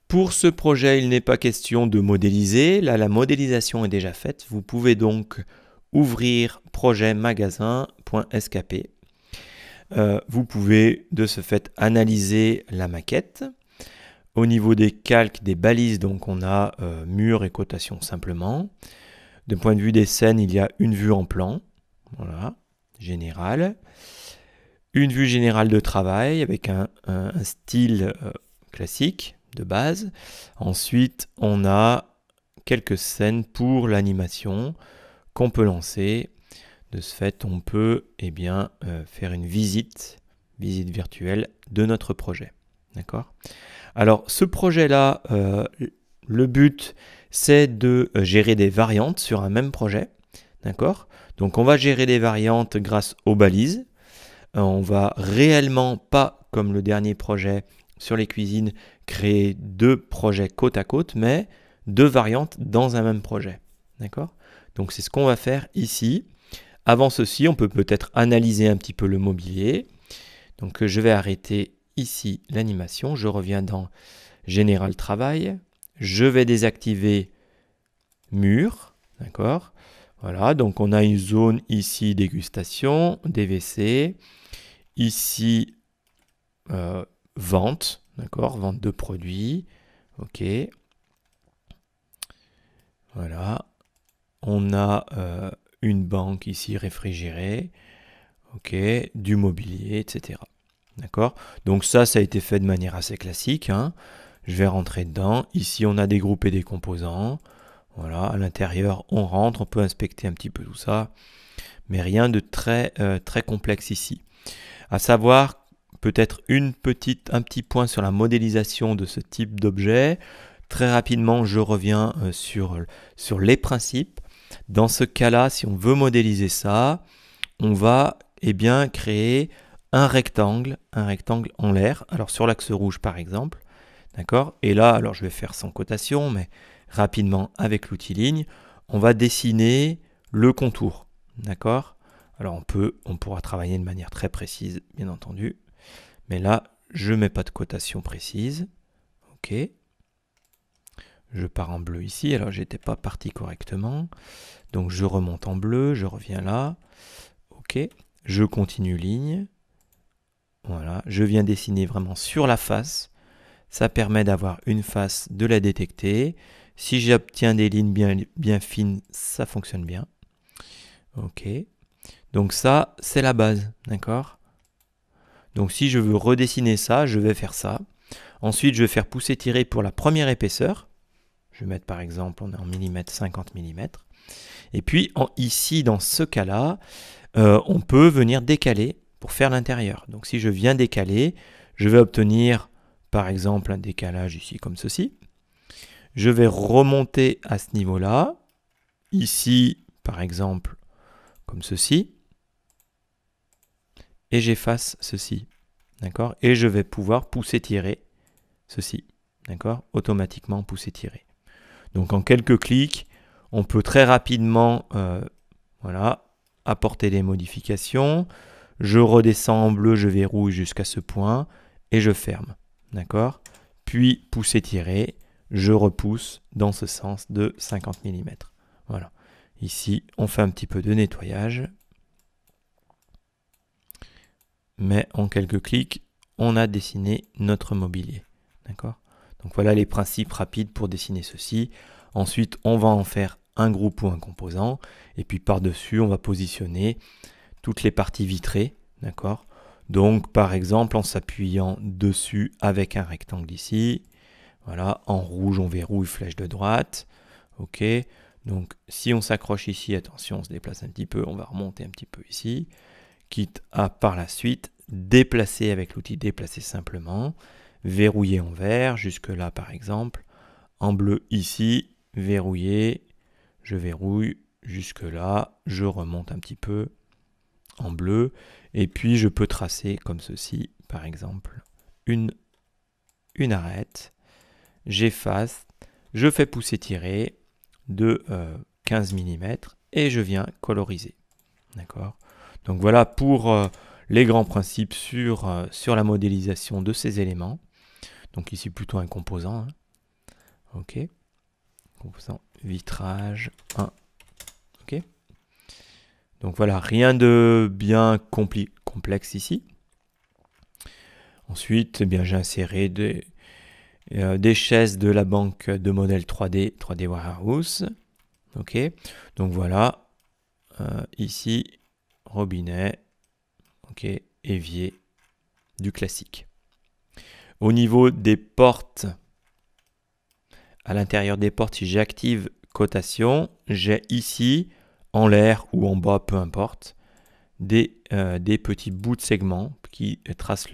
Pour ce projet, il n'est pas question de modéliser. Là, la modélisation est déjà faite. Vous pouvez donc ouvrir projet magasin.skp. Vous pouvez de ce fait analyser la maquette. Au niveau des calques, des balises, donc on a mur et cotation simplement. D'un point de vue des scènes, il y a une vue en plan, voilà, générale. Une vue générale de travail avec un style classique de base. Ensuite, on a quelques scènes pour l'animation qu'on peut lancer. De ce fait, on peut faire une visite virtuelle de notre projet. D'accord ? Alors, ce projet-là, le but, c'est de gérer des variantes sur un même projet. D'accord ? Donc, on va gérer des variantes grâce aux balises. On va réellement, pas comme le dernier projet sur les cuisines, créer deux projets côte à côte, mais deux variantes dans un même projet. D'accord ? Donc, c'est ce qu'on va faire ici. Avant ceci, on peut peut-être analyser un petit peu le mobilier. Donc, je vais arrêter ici l'animation. Je reviens dans Général Travail. Je vais désactiver Mur. D'accord ? Voilà, donc on a une zone ici dégustation, DVC. Ici, vente. D'accord ? Vente de produits. OK. Voilà. On a une banque ici réfrigérée. OK. Du mobilier, etc. D'accord ? Donc ça a été fait de manière assez classique. Hein. Je vais rentrer dedans. Ici, on a des groupes et des composants. Voilà, à l'intérieur, on rentre, on peut inspecter un petit peu tout ça. Mais rien de très complexe ici. À savoir, peut-être un petit point sur la modélisation de ce type d'objet. Très rapidement, je reviens sur les principes. Dans ce cas-là, si on veut modéliser ça, on va créer un rectangle en l'air, alors sur l'axe rouge par exemple, d'accord ? Et là, alors je vais faire sans cotation, mais rapidement avec l'outil ligne, on va dessiner le contour, d'accord ? Alors on pourra travailler de manière très précise, bien entendu, mais là, je ne mets pas de cotation précise, ok ? Je pars en bleu ici, alors j'étais pas parti correctement, donc je remonte en bleu, je reviens là, ok ? Je continue ligne. Voilà, je viens dessiner vraiment sur la face. Ça permet d'avoir une face, de la détecter. Si j'obtiens des lignes bien fines, ça fonctionne bien. Ok. Donc ça, c'est la base, d'accord ? Donc si je veux redessiner ça, je vais faire ça. Ensuite, je vais faire pousser-tirer pour la première épaisseur. Je vais mettre par exemple, on est en millimètres, 50 mm. Et puis ici, dans ce cas-là, on peut venir décaler pour faire l'intérieur. Donc si je viens décaler, je vais obtenir par exemple un décalage ici comme ceci. Je vais remonter à ce niveau-là. Ici, par exemple, comme ceci. Et j'efface ceci. D'accord ? Et je vais pouvoir pousser-tirer ceci. D'accord ? Automatiquement pousser-tirer. Donc en quelques clics, on peut très rapidement apporter des modifications. Je redescends en bleu, je verrouille jusqu'à ce point et je ferme. D'accord ? Puis pousser-tirer, je repousse dans ce sens de 50 mm. Voilà. Ici, on fait un petit peu de nettoyage. Mais en quelques clics, on a dessiné notre mobilier. D'accord ? Donc voilà les principes rapides pour dessiner ceci. Ensuite, on va en faire un groupe ou un composant. Et puis par-dessus, on va positionner toutes les parties vitrées. D'accord ? Donc par exemple, en s'appuyant dessus avec un rectangle ici. Voilà, en rouge, on verrouille flèche de droite. OK. Donc si on s'accroche ici, attention, on se déplace un petit peu. On va remonter un petit peu ici. Quitte à par la suite déplacer avec l'outil déplacer simplement, verrouiller en vert, jusque là par exemple, en bleu ici, verrouiller, je verrouille jusque là, je remonte un petit peu en bleu, et puis je peux tracer comme ceci, par exemple, une arête, j'efface, je fais pousser-tirer de 15 mm et je viens coloriser. D'accord ? Donc voilà pour les grands principes sur la modélisation de ces éléments. Donc ici plutôt un composant. Hein. Ok. Composant vitrage 1. Ok. Donc voilà, rien de bien complexe ici. Ensuite, eh bien, j'ai inséré des chaises de la banque de modèles 3D Warehouse. Ok. Donc voilà, ici, robinet, ok, évier, du classique. Au niveau des portes, à l'intérieur des portes, si j'active cotation, j'ai ici, en l'air ou en bas, peu importe, des petits bouts de segments qui tracent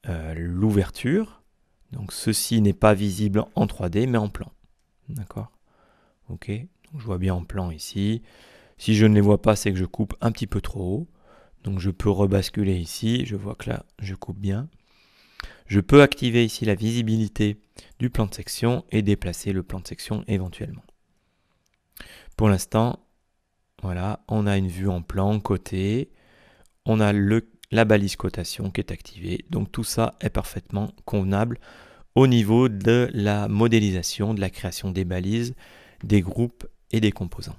l'ouverture. Donc ceci n'est pas visible en 3D, mais en plan. D'accord. Ok. Donc je vois bien en plan ici. Si je ne les vois pas, c'est que je coupe un petit peu trop haut. Donc je peux rebasculer ici. Je vois que là, je coupe bien. Je peux activer ici la visibilité du plan de section et déplacer le plan de section éventuellement. Pour l'instant, voilà, on a une vue en plan côté. On a la balise cotation qui est activée. Donc tout ça est parfaitement convenable au niveau de la modélisation, de la création des balises, des groupes et des composants.